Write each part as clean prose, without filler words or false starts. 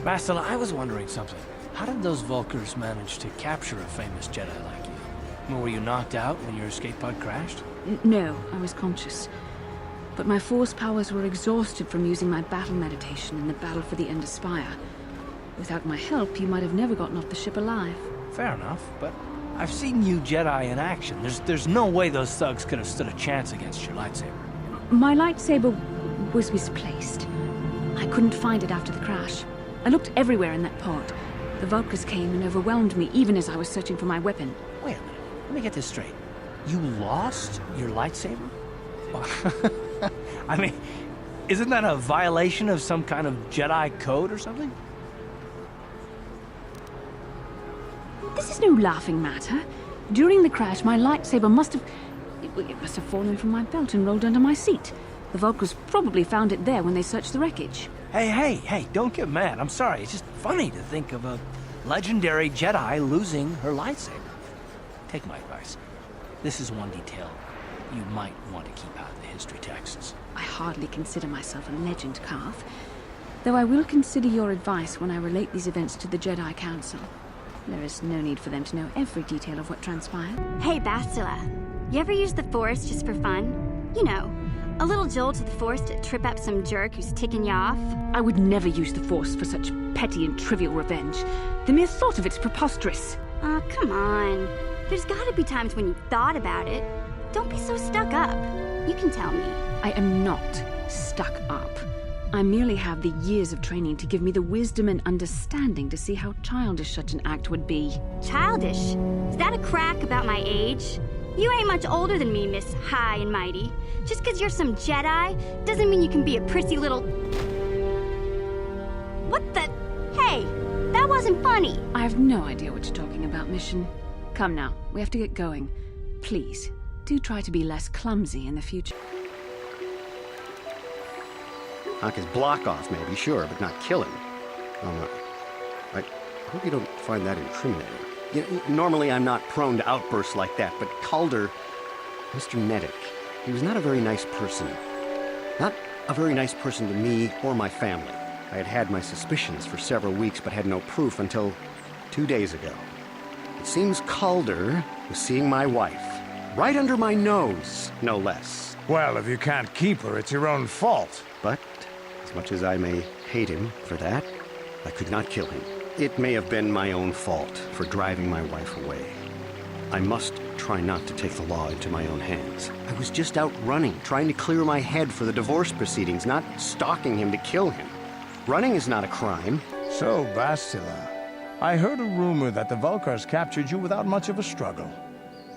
Bastila, I was wondering something. How did those Vulkars manage to capture a famous Jedi like you? Were you knocked out when your escape pod crashed? No, I was conscious. But my force powers were exhausted from using my battle meditation in the battle for the Ender Spire. Without my help, you might have never gotten off the ship alive. Fair enough, but I've seen you Jedi in action. There's no way those thugs could have stood a chance against your lightsaber. My lightsaber was misplaced. I couldn't find it after the crash. I looked everywhere in that pod. The Vulkars came and overwhelmed me even as I was searching for my weapon. Wait a minute, let me get this straight. You lost your lightsaber? I mean, isn't that a violation of some kind of Jedi code or something? This is no laughing matter. During the crash, my lightsaber must have fallen from my belt and rolled under my seat. The Vulkars probably found it there when they searched the wreckage. Hey, don't get mad. I'm sorry. It's just funny to think of a legendary Jedi losing her lightsaber. Take my advice. This is one detail you might want to keep out of the history texts. I hardly consider myself a legend, Carth. Though I will consider your advice when I relate these events to the Jedi Council. There is no need for them to know every detail of what transpired. Hey, Bastila. You ever use the Force just for fun? You know, a little jolt of the Force to trip up some jerk who's ticking you off? I would never use the Force for such petty and trivial revenge. The mere thought of it's preposterous. Oh, come on. There's gotta be times when you've thought about it. Don't be so stuck up. You can tell me. I am not stuck up. I merely have the years of training to give me the wisdom and understanding to see how childish such an act would be. Childish? Is that a crack about my age? You ain't much older than me, Miss High and Mighty. Just 'cause you're some Jedi doesn't mean you can be a prissy little... What the... Hey, that wasn't funny. I have no idea what you're talking about, Mission. Come now, we have to get going. Please, do try to be less clumsy in the future. Knock his block off, maybe, sure, but not kill him. Oh, no. I hope you don't find that incriminating. You know, normally I'm not prone to outbursts like that, but Calder, Mr. Nedick, he was not a very nice person. Not a very nice person to me or my family. I had had my suspicions for several weeks, but had no proof until 2 days ago. It seems Calder was seeing my wife. Right under my nose, no less. Well, if you can't keep her, it's your own fault. But, as much as I may hate him for that, I could not kill him. It may have been my own fault for driving my wife away. I must try not to take the law into my own hands. I was just out running, trying to clear my head for the divorce proceedings, not stalking him to kill him. Running is not a crime. So, Bastila, I heard a rumor that the Vulkars captured you without much of a struggle.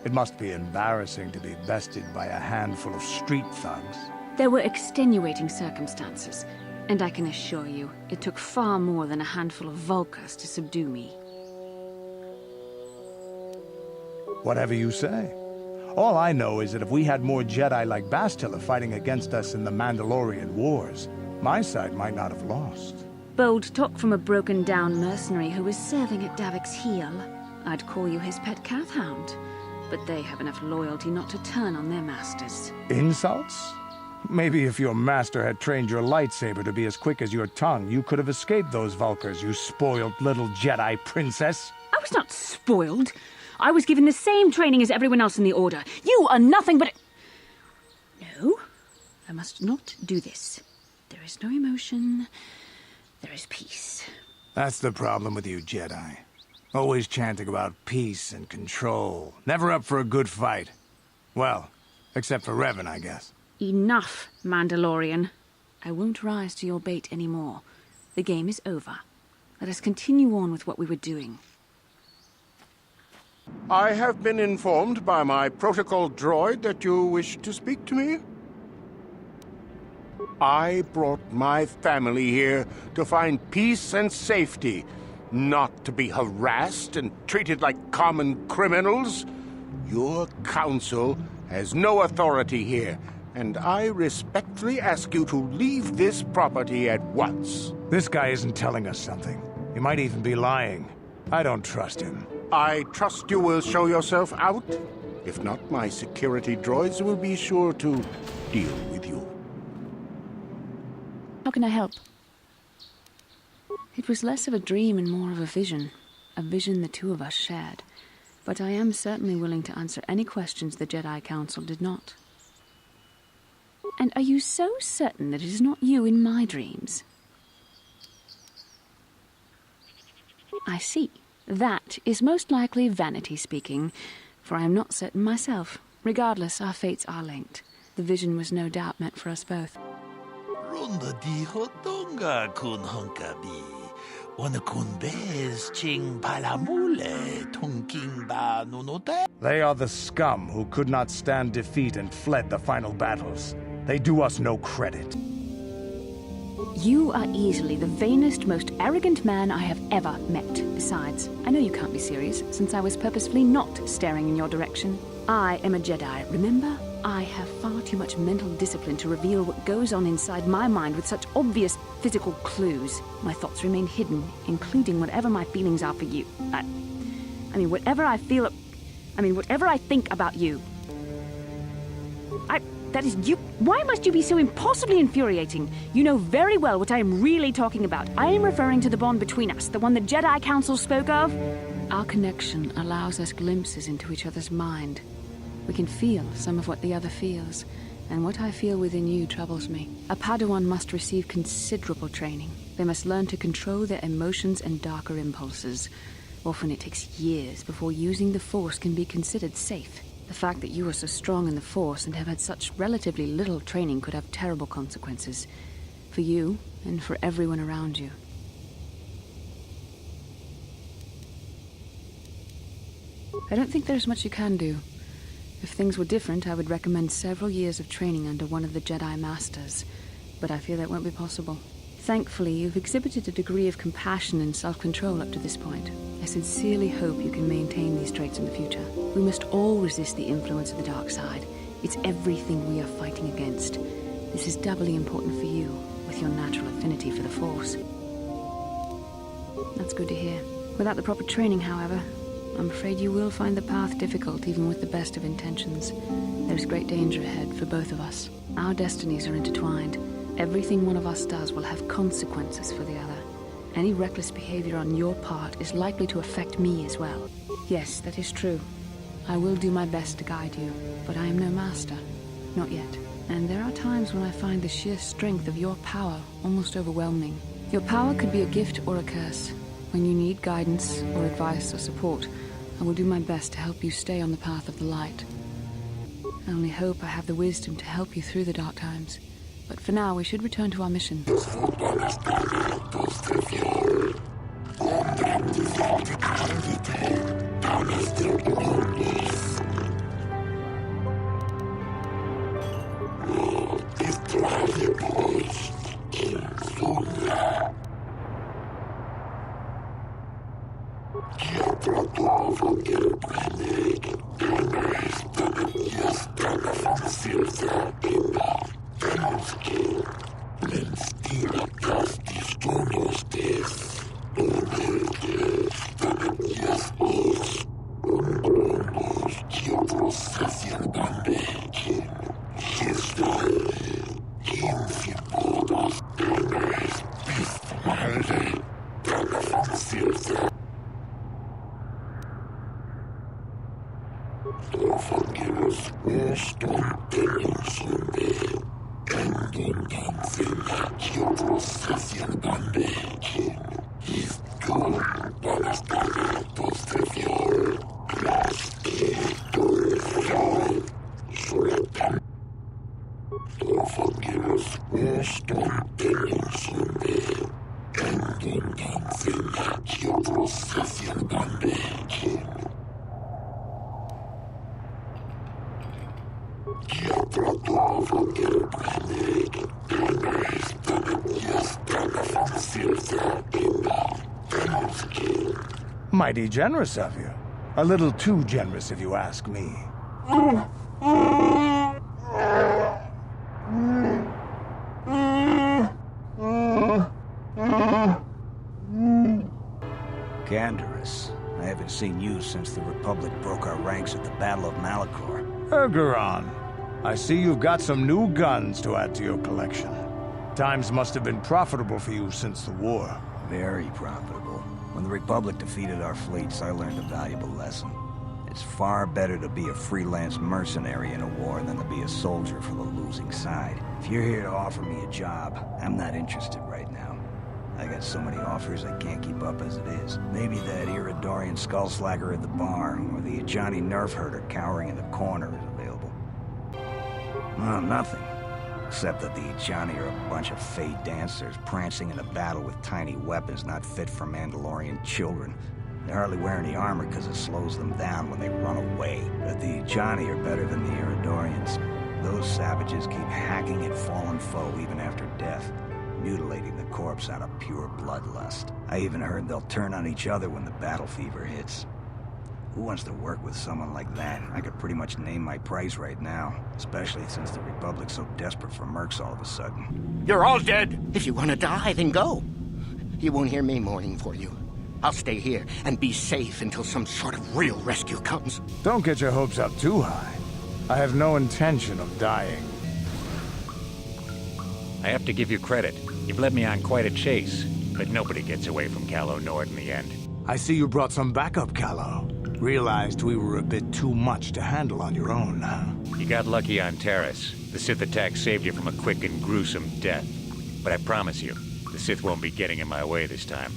It must be embarrassing to be bested by a handful of street thugs. There were extenuating circumstances, and I can assure you, it took far more than a handful of Vulkars to subdue me. Whatever you say. All I know is that if we had more Jedi like Bastila fighting against us in the Mandalorian Wars, my side might not have lost. Bold talk from a broken-down mercenary who was serving at Davik's heel. I'd call you his pet Kathhound, but they have enough loyalty not to turn on their masters. Insults? Maybe if your master had trained your lightsaber to be as quick as your tongue, you could have escaped those Vulkars, you spoiled little Jedi princess. I was not spoiled. I was given the same training as everyone else in the Order. You are nothing but... No, I must not do this. There is no emotion. There is peace. That's the problem with you Jedi. Always chanting about peace and control. Never up for a good fight. Well, except for Revan, I guess. Enough, Mandalorian. I won't rise to your bait anymore. The game is over. Let us continue on with what we were doing. I have been informed by my protocol droid that you wish to speak to me. I brought my family here to find peace and safety, not to be harassed and treated like common criminals. Your council has no authority here, and I respectfully ask you to leave this property at once. This guy isn't telling us something. He might even be lying. I don't trust him. I trust you will show yourself out. If not, my security droids will be sure to deal with you. How can I help? It was less of a dream and more of a vision the two of us shared. But I am certainly willing to answer any questions the Jedi Council did not. And are you so certain that it is not you in my dreams? I see. That is most likely vanity speaking, for I am not certain myself. Regardless, our fates are linked. The vision was no doubt meant for us both. Ronda dijo tonga kun hunkabi. Wana kun bez ching palamule tunking ba nunote. They are the scum who could not stand defeat and fled the final battles. They do us no credit. You are easily the vainest, most arrogant man I have ever met. Besides, I know you can't be serious, since I was purposefully not staring in your direction. I am a Jedi, remember? I have far too much mental discipline to reveal what goes on inside my mind with such obvious physical clues. My thoughts remain hidden, including whatever my feelings are for you. Whatever I think about you. That is you. Why must you be so impossibly infuriating? You know very well what I am really talking about. I am referring to the bond between us, the one the Jedi Council spoke of. Our connection allows us glimpses into each other's mind. We can feel some of what the other feels, and what I feel within you troubles me. A Padawan must receive considerable training. They must learn to control their emotions and darker impulses. Often it takes years before using the Force can be considered safe. The fact that you are so strong in the Force and have had such relatively little training could have terrible consequences. For you, and for everyone around you. I don't think there's much you can do. If things were different, I would recommend several years of training under one of the Jedi Masters. But I fear that won't be possible. Thankfully, you've exhibited a degree of compassion and self-control up to this point. I sincerely hope you can maintain these traits in the future. We must all resist the influence of the dark side. It's everything we are fighting against. This is doubly important for you, with your natural affinity for the Force. That's good to hear. Without the proper training, however, I'm afraid you will find the path difficult even with the best of intentions. There's great danger ahead for both of us. Our destinies are intertwined. Everything one of us does will have consequences for the other. Any reckless behavior on your part is likely to affect me as well. Yes, that is true. I will do my best to guide you, but I am no master. Not yet. And there are times when I find the sheer strength of your power almost overwhelming. Your power could be a gift or a curse. When you need guidance or advice or support, I will do my best to help you stay on the path of the light. I only hope I have the wisdom to help you through the dark times. But for now, we should return to our mission. Mighty generous of you. A little too generous, if you ask me. Ganderous. I haven't seen you since the Republic broke our ranks at the Battle of Malachor. Ergeron, I see you've got some new guns to add to your collection. Times must have been profitable for you since the war. Very profitable. When the Republic defeated our fleets, I learned a valuable lesson. It's far better to be a freelance mercenary in a war than to be a soldier for the losing side. If you're here to offer me a job, I'm not interested right now. I got so many offers I can't keep up as it is. Maybe that Iridorian skullslagger at the bar, or the Johnny Nerf herder cowering in the corner is available. Well, nothing. Except that the Ijani are a bunch of fey dancers prancing in a battle with tiny weapons not fit for Mandalorian children. They hardly wear any armor because it slows them down when they run away. But the Ijani are better than the Iridorians. Those savages keep hacking at fallen foe even after death, mutilating the corpse out of pure bloodlust. I even heard they'll turn on each other when the battle fever hits. Who wants to work with someone like that? I could pretty much name my price right now, especially since the Republic's so desperate for mercs all of a sudden. You're all dead! If you want to die, then go. You won't hear me mourning for you. I'll stay here and be safe until some sort of real rescue comes. Don't get your hopes up too high. I have no intention of dying. I have to give you credit. You've led me on quite a chase, but nobody gets away from Calo Nord in the end. I see you brought some backup, Calo. Realized we were a bit too much to handle on your own, huh? You got lucky on Terrace. The Sith attack saved you from a quick and gruesome death. But I promise you, the Sith won't be getting in my way this time.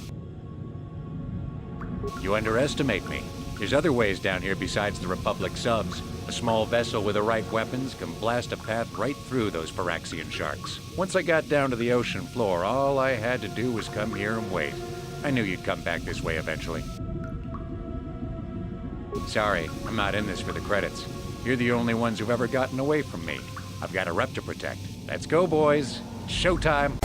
You underestimate me. There's other ways down here besides the Republic subs. A small vessel with the right weapons can blast a path right through those Paraxian sharks. Once I got down to the ocean floor, all I had to do was come here and wait. I knew you'd come back this way eventually. Sorry, I'm not in this for the credits. You're the only ones who've ever gotten away from me. I've got a rep to protect. Let's go, boys. Showtime.